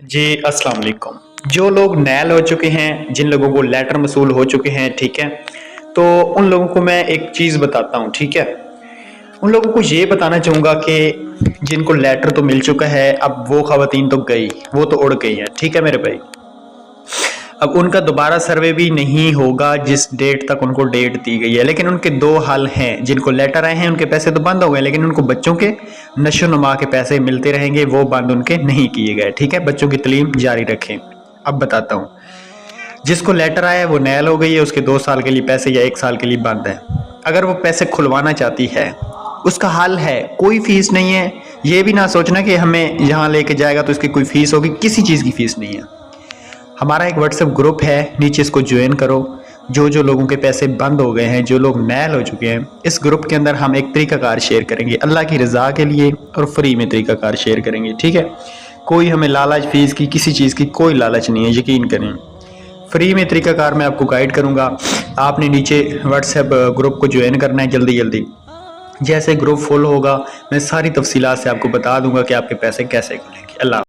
जी अस्सलाम वालेकुम। जो लोग नैल हो चुके हैं, जिन लोगों को लेटर मसूल हो चुके हैं, ठीक है, तो उन लोगों को मैं एक चीज़ बताता हूँ, ठीक है। उन लोगों को ये बताना चाहूँगा कि जिनको लेटर तो मिल चुका है, अब वो ख़वातीन तो गई, वो तो उड़ गई हैं, ठीक है मेरे भाई। अब उनका दोबारा सर्वे भी नहीं होगा जिस डेट तक उनको डेट दी गई है, लेकिन उनके दो हल हैं। जिनको लेटर आए हैं उनके पैसे तो बंद हो गए, लेकिन उनको बच्चों के नशो नुमा के पैसे मिलते रहेंगे, वो बंद उनके नहीं किए गए, ठीक है। बच्चों की तालीम जारी रखें। अब बताता हूँ, जिसको लेटर आया है वो नैल हो गई है, उसके 2 साल के लिए पैसे या 1 साल के लिए बंद है। अगर वो पैसे खुलवाना चाहती है, उसका हल है, कोई फीस नहीं है। ये भी ना सोचना कि हमें यहाँ लेके जाएगा तो इसकी कोई फीस होगी, किसी चीज़ की फीस नहीं है। हमारा एक व्हाट्सएप ग्रुप है, नीचे इसको ज्वाइन करो। जो लोगों के पैसे बंद हो गए हैं, जो लोग नैल हो चुके हैं, इस ग्रुप के अंदर हम एक तरीकाकार शेयर करेंगे अल्लाह की रज़ा के लिए, और फ्री में तरीकाकार शेयर करेंगे, ठीक है। कोई हमें लालच फीस की, किसी चीज़ की कोई लालच नहीं है, यकीन करें। फ्री में तरीकाकार मैं आपको गाइड करूँगा। आपने नीचे व्हाट्सएप ग्रुप को ज्वाइन करना है जल्दी जल्दी। जैसे ग्रुप फुल होगा मैं सारी तफसीलात से आपको बता दूंगा कि आपके पैसे कैसे खुलेंगे। अल्लाह।